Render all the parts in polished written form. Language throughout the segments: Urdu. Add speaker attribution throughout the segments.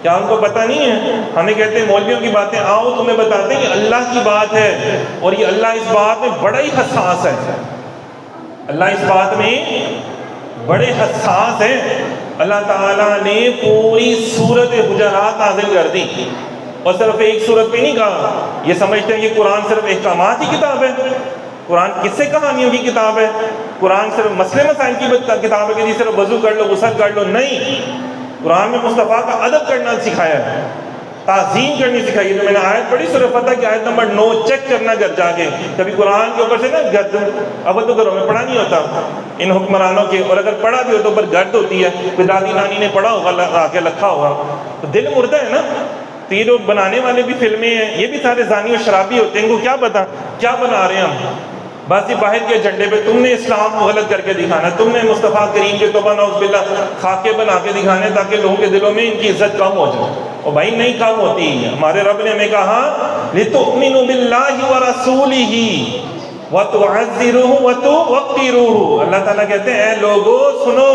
Speaker 1: کیا ان کو پتہ نہیں ہے؟ ہمیں کہتے ہیں مولویوں کی باتیں، آؤ تمہیں بتاتے ہیں کہ اللہ کی بات ہے، اور یہ اللہ اس بات میں بڑا ہی حساس ہے، اللہ اس بات میں بڑے حساس ہے۔ اللہ تعالیٰ نے پوری سورۃ حجرات نازل کر دی، اور صرف ایک سورت پہ نہیں کہا۔ یہ سمجھتے ہیں کہ قرآن صرف احکامات کی کتاب ہے، قرآن کس سے کہانیوں کی کتاب ہے، قرآن صرف مسئلے مسائل کی کتاب ہے کہ جی صرف وضو کر لو، غسل کر لو۔ نہیں، قرآن میں مصطفیٰ کا ادب کرنا سکھایا ہے، تعظیم کرنی سکھائی ہے۔ جو میں نے آیت پڑھی سورہ فتح کی آیت نمبر 9، چیک کرنا گھر جا کے، کبھی قرآن کے اوپر سے نا گرد، اول تو گھروں میں پڑھا نہیں ہوتا ان حکمرانوں کے، اور اگر پڑھا بھی ہو تو اوپر گرد ہوتی ہے، کوئی دادی نانی نے پڑھا ہوگا آ کے لکھا ہوگا، تو دل مردہ ہے نا۔ تو یہ جو بنانے والے بھی فلمیں ہیں، یہ بھی سارے زانی و شرابی ہوتے ہیں، ان کو کیا پتا کیا بنا رہے ہیں ہم۔ بس یہ باہر کے جھنڈے پہ تم نے اسلام کو غلط کر کے دکھانا، تم نے مصطفیٰ کریم کے توبہ نعوذ باللہ خاکے بنا کے دکھانے تاکہ لوگوں کے دلوں میں ان کی عزت کم ہو جائے۔ اور بھائی نہیں کم ہوتی، ہمارے رب نے ہمیں کہا لِتُؤْمِنُوا بِاللَّهِ وَرَسُولِهِ وَتُعَزِّرُوهُ وَتُوَقِّرُوهُ۔ اللہ تعالیٰ کہتے ہیں اے لوگو سنو،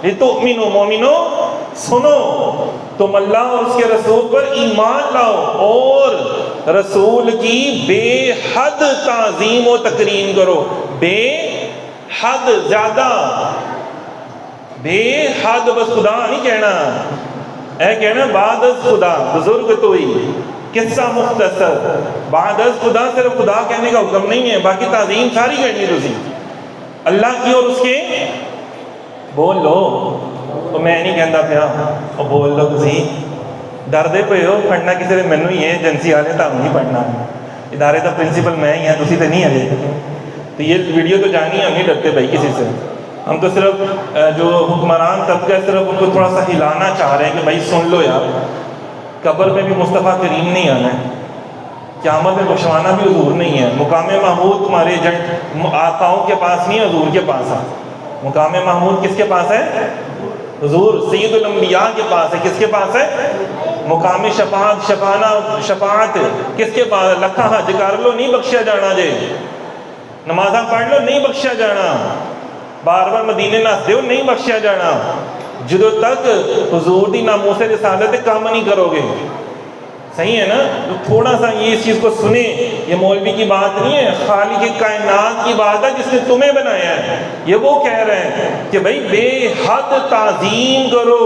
Speaker 1: لِتُؤْمِنُوا مومنو سنو، تم اللہ اور اس کے رسول پر ایمان لاؤ اور رسول کی بے حد تعظیم و تکریم کرو۔ بے حد، زیادہ، بے حد، بس خدا نہیں کہنا، اے کہنا بعد از خدا، بزرگ تو ہی، قصہ مختصر، بعد از خدا صرف خدا کہنے کا حکم نہیں ہے، باقی تعظیم ساری کرنی تسی اللہ کی اور اس کے۔ بول لو، تو میں نہیں کہندا پیا، اور بول لو تسی ڈردے پے ہو، پڑھنا کسی نے مینوں ہی ہے، ایجنسی والے تھا نہیں پڑھنا، ادارے کا پرنسپل میں ہی ہاں، تسی تو نہیں ہے۔ تو یہ ویڈیو تو جانی ہے، ہم نہیں ڈرتے بھائی کسی سے، ہم تو صرف جو حکمران طبقہ ہے صرف ان کو تھوڑا سا ہلانا چاہ رہے ہیں کہ بھائی سن لو یار، قبر میں بھی مصطفیٰ کریم نہیں آنا ہے، قیامت میں بخشوانا بھی حضور نہیں ہے، مقام محمود تمہارے آقاؤں کے پاس نہیں ہے، حضور کے پاس ہے۔ مقام محمود کس کے پاس ہے؟ حضور سید الانبیاء کے پاس ہے۔ کس کے پاس ہے؟ مقام شفاعت کس کے پاس؟ لکھا حج کر لو نہیں بخشیا جانا جے، نمازاں پڑھ لو نہیں بخشیا جانا، بار بار مدینے نس دیو نہیں بخشیا جانا، جدو تک حضور دی ناموس رسالت کام نہیں کرو گے۔ صحیح ہے نا؟ تو تھوڑا سا یہ اس چیز کو سنیں، یہ مولوی کی بات نہیں ہے، خالق کائنات کی بات ہے جس نے تمہیں بنایا ہے۔ یہ وہ کہہ رہے ہیں کہ بھائی بے حد تعظیم کرو،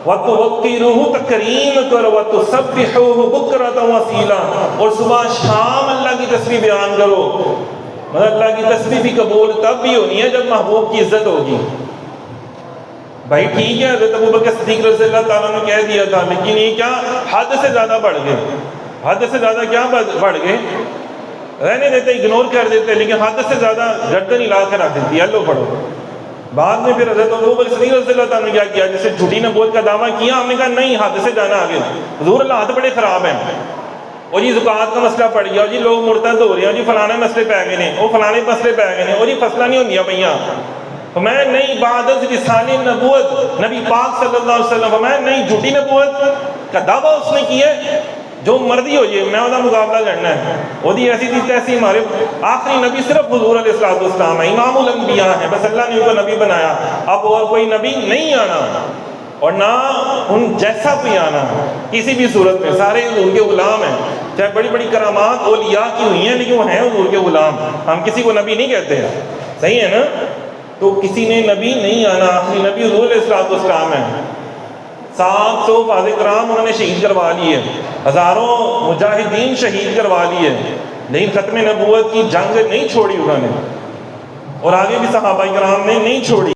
Speaker 1: وَتُوَقِّرُوهُ تکریم کرو، وَتُسَبِّحُوهُ بُكْرَةً وَأَصِيلًا، اور صبح شام اللہ کی تسبیح بیان کرو۔ مگر اللہ کی تسبیح بھی قبول تب بھی ہونی ہے جب محبوب کی عزت ہوگی۔ بھائی ٹھیک ہے، حضرت ابوبکر صدیق رضی اللہ تعالیٰ نے کہہ دیا تھا، لیکن یہ کیا حد سے زیادہ بڑھ گئے۔ حد سے زیادہ کیا بڑھ گئے؟ رہنے دیتے، اگنور کر دیتے، لیکن حد سے زیادہ گردن ہلا کے رکھ دیتی ہے، لو پڑھو۔ بعد میں پھر حضرت ابوبکر صدیق رضی اللہ تعالیٰ نے کیا کیا؟ جیسے جھوٹی نبوت کا دعویٰ کیا، ہم نے کہا نہیں، حد سے جانا آگے، حضور اللہ حد بڑے خراب ہیں، اور جی زکوٰۃ کا مسئلہ پڑ گیا، اور جی لوگ مرتد ہو رہے ہیں، اور جی فلانے مسئلے پہ گئے ہیں، وہ فلانے مسئلے پہ گئے ہیں، اور جی فصلہ نہیں ہوندیاں پئیاں۔ فرمایا نہیں، بعد از رسال نبوت نبی پاک صلی اللہ علیہ وسلم فرمایا نہیں، جھوٹی نبوت کا دعویٰ اس نے کیا ہے، جو مرضی ہو جائے میں وہ مقابلہ کرنا ہے، وہ دی ایسی تھی تیسی، ہمارے آخری نبی صرف حضور علیہ السلام ہے، امام الانبیاء ہے، بس اللہ نے ان کو نبی بنایا، اب اور کوئی نبی نہیں آنا، اور نہ ان جیسا کوئی آنا کسی بھی صورت میں، سارے حضور کے غلام ہیں، چاہے بڑی بڑی کرامات اولیاء کی ہوئی ہیں، لیکن وہ ہیں حضور کے غلام، ہم کسی کو نبی نہیں کہتے ہیں۔ صحیح ہے نا؟ تو کسی نے نبی نہیں آنا، آخری نبی حضور علیہ السلام ہے۔ 700 فاضل کرام انہوں نے شہید کروا لیے، ہزاروں مجاہدین شہید کروا لیے، لیکن ختم نبوت کی جنگ نہیں چھوڑی انہوں نے، اور آگے بھی صحابہ کرام نے نہیں چھوڑی۔